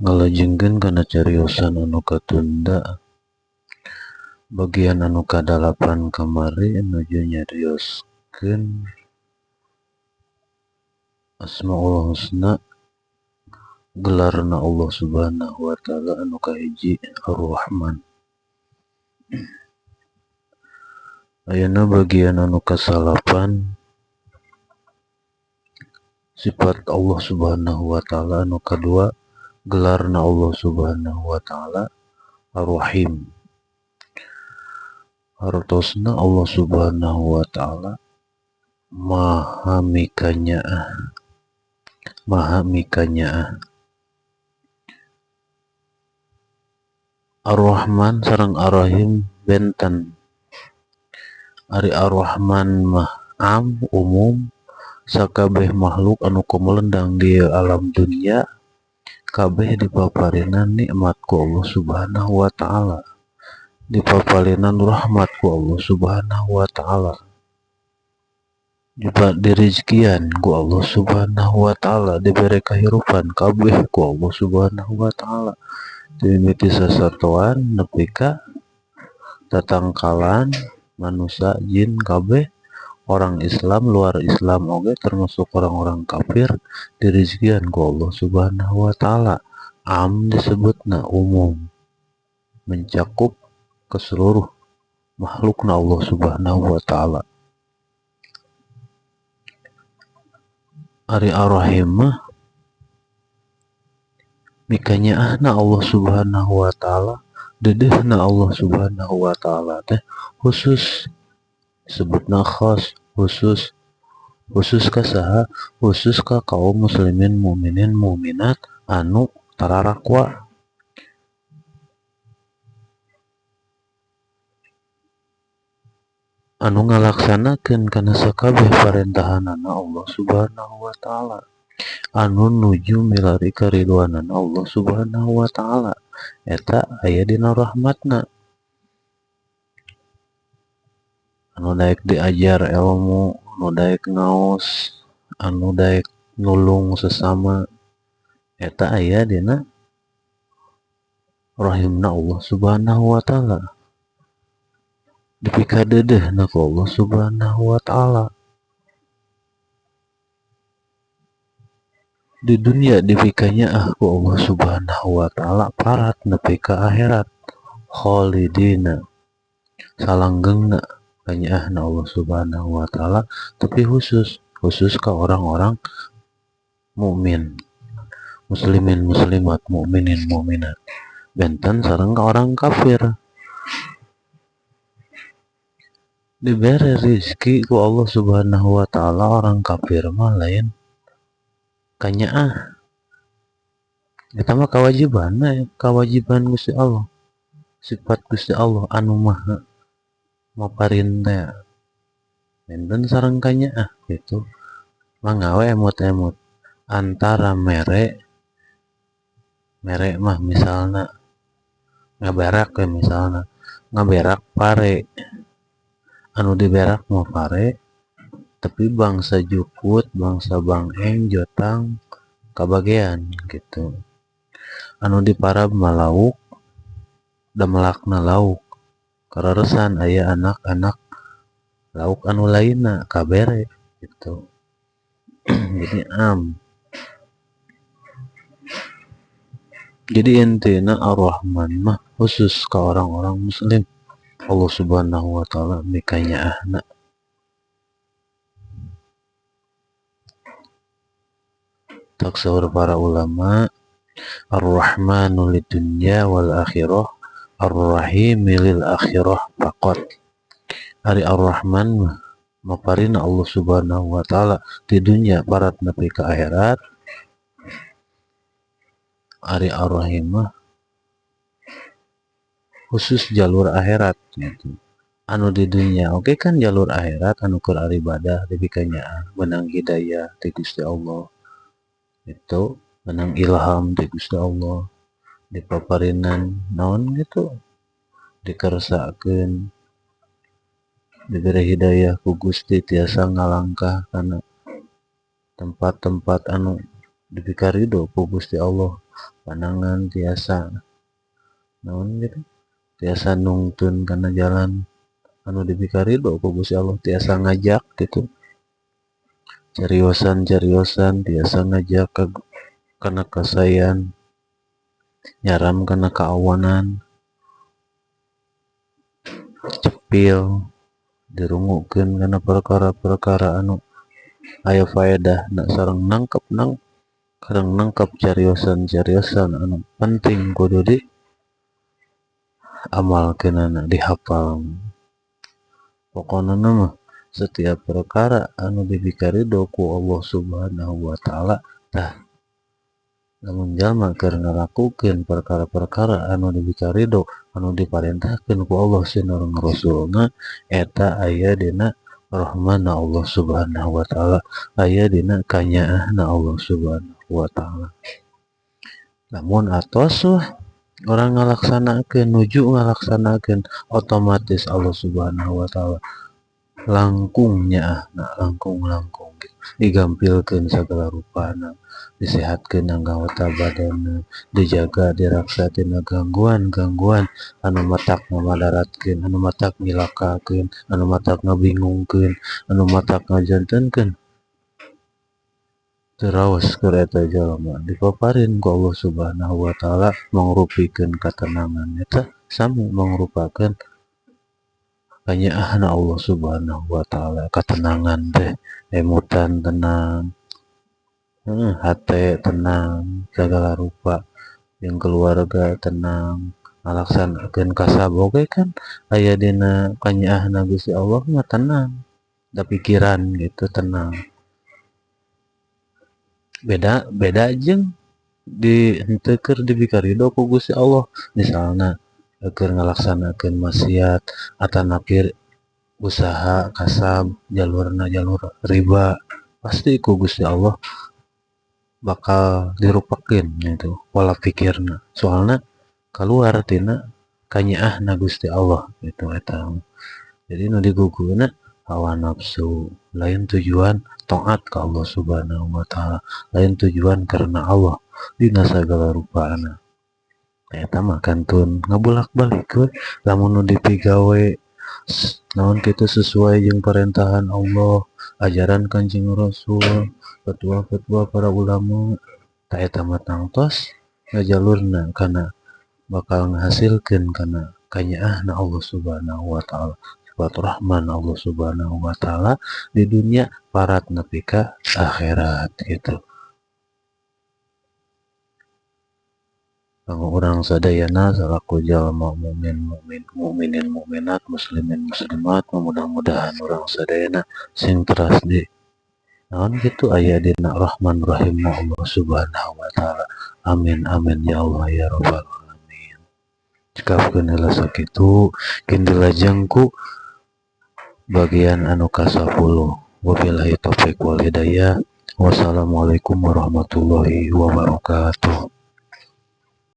Ngalajengkeun kana cariosan anu katunda bagian anu kadalapan kamari nuju nyarioskeun Asmaul Husna, gelarna Allah Subhanahu wa taala anu kahiji Ar-Rahman. Ayeuna bagian anu kasalapan sifat Allah Subhanahu wa taala, anu kadua gelarna Allah Subhanahu wa taala Ar-Rahim. Hartosna Allah Subhanahu wa taala maha mikanyaah. Ar-Rahman sareng Ar-Rahim benten. Ari Ar-Rahman mah umum sakabeh makhluk anu kumelendang di alam dunia kabeh dipaparinan nikmat ku Allah Subhanahu wa taala, dipaparinan rahmat ku Allah Subhanahu wa taala, juga dirizkian ku Allah Subhanahu wa taala, diberi kahirupan kabeh ku Allah Subhanahu wa taala. Mimiti sasatuan nepi ka tatangkalan manusia jin kabeh, orang Islam luar Islam oge termasuk orang-orang kafir dirizkian ku Allah Subhanahu wa taala. Disebutna umum, mencakup ke seluruh makhlukna Allah Subhanahu wa taala. Ari Ar-Rahim mah mikanyaahna Allah Subhanahu wa taala, dedehna Allah Subhanahu wa taala teh khusus, sebutna khas, khusus ka saha? Khusus ka kaum muslimin mukminin mukminat anu tararakwa, anu ngalaksanakeun kana sakabeh parentahanana Allah Subhanahu wa taala, anu nuju milari karidhoanana Allah Subhanahu wa taala, eta aya dina rahmatna. Anu daek diajar ilmu, anu daek ngaos, anu daek nulung sesama, eta aya dina rahimna Allah Subhanahu wa taala. Dipika dedehna ku Allah Subhanahu wa taala. Di dunia dipikanya ku Allah Subhanahu wa taala parat nepi ka akhirat. Khalidina salanggengna kanyaahna Allah Subhanahu wa taala, tapi khusus ka orang-orang mukmin, muslimin muslimat, mukminin mukminat, benten sareng ka orang kafir. Diberi rizki ku Allah Subhanahu wa taala, orang kafir mah lain kanyaah. Eta mah kawajiban Gusti Allah, sifat Gusti Allah anu maha maparintah, benten sareng kanyaah gitu. Mangawe emot-emot antara mere mah misalna ngaberak we, misalna ngaberak pare, anu diberak mah pare tapi bangsa jukut, bangsa bangeng, jotang kabagean gitu. Anu diparab mah lauk, damelakna lauk, kararesan aya anak-anak lauk anu lainna kabere gitu. Jadi jadi intina Ar-Rahman mah khusus ka orang-orang muslim Allah Subhanahu wa taala mikanyaahna. Tak saur para ulama, Ar-Rahmanu lidunya wal akhirah, Ar-Rahim lil akhirah faqat. Ari Ar-Rahman mah maparina Allah Subhanahu wa taala di dunia parat nepi ka akhirat. Ari Ar-Rahim mah khusus jalur akhirat gitu. Anu di dunia oke kan jalur akhirat anu keur ibadah dipikanya menang hidayah ti Gusti Allah, itu menang ilham ti Gusti Allah, dipaparinan naon gitu, dikersakeun, diberi hidayah ku Gusti tiasa ngalangkah kana tempat-tempat anu dipikarido ku Gusti Allah, pandangan tiasa naon gitu, tiasa nungtun kana jalan anu dipikarido ku Gusti Allah, tiasa ngajak gitu, cariosan tiasa ngajak kana kasayan, nyaram kana kaawanan, cepil dirungukeun kana perkara-perkara anu aya faedahna sareng nangkep cariosan anu penting kudu di amalkeunana, dihafal. Pokona mah setiap perkara anu dipikarido ku Allah Subhanahu wa taala tah lamun jalma keur ngalakukeun perkara-perkara anu dipikarido anu diparentahkeun ku Allah sareng Rasulna eta aya dina rahmatna Allah Subhanahu wa taala, aya dina kanyaahna Allah Subhanahu wa taala. Lamun atos orang ngalaksanakeun nuju ngalaksanakeun otomatis Allah Subhanahu wa taala langkung nyaahna, langkung gitu. Digampilkeun sagala rupana, disehatkeun anggota badanna, dijaga diraksa tina gangguan anu matak ngamadaratkeun, anu matak nyilakakeun, anu matak ngabingungkeun, anu matak ngajantenkeun. Teraos keur eta jalma dipaparin ku Allah Subhanahu wa taala mangrupikeun katenangan, eta sami mangrupakeun kanyaahna Allah Subhanahu wa taala. Katenangan teh emutan tenang, hate tenang, segala rupa, jeung keluarga tenang, ngalaksanakeun kasaboge kan aya dina kanyaahna Gusti Allah mah tenang, da pikiran gitu tenang. Beda jeung di henteu keur dipikarido ku Gusti Allah, misalna keur ngalaksanakeun maksiat atanapi usaha kasab jalurna jalur riba, pasti ku Gusti Allah bakal dirupakeun gitu pola pikirna, soalna kaluar tina kanyaahna Gusti Allah gitu eta. Jadi nu diguguna hawa nafsu, lain tujuan taat ka Allah Subhanahu wa taala, lain tujuan karena Allah dina sagala rupana. Eta mah kantun ngabulak-balik lamun nu dipigawe naon kitu sesuai jeung parentahan Allah, ajaran Kanjeng Rasul, fatwa-fatwa para ulama, tah eta mah tangtos ngajalurna kana bakal ngahasilkeun kana kanyaahna Allah Subhanahu wa taala, sifat rahman Allah Subhanahu wa taala di dunia parat nepi ka akhirat gitu. Kanggo urang sadayana salaku jalma mukminin mukminat, muslimin muslimat, mudah-mudahan urang sadayana sing teras di naon kitu aya dina Rahman Rahimna Allah Subhanahu wa taala. Amin amin ya Allah ya rabbal alamin. Cekapkeun heula sakitu kin dilajengku bagian anu ka-10. Wabillahi taufiq wal hidayah. Wassalamualaikum warahmatullahi wabarakatuh.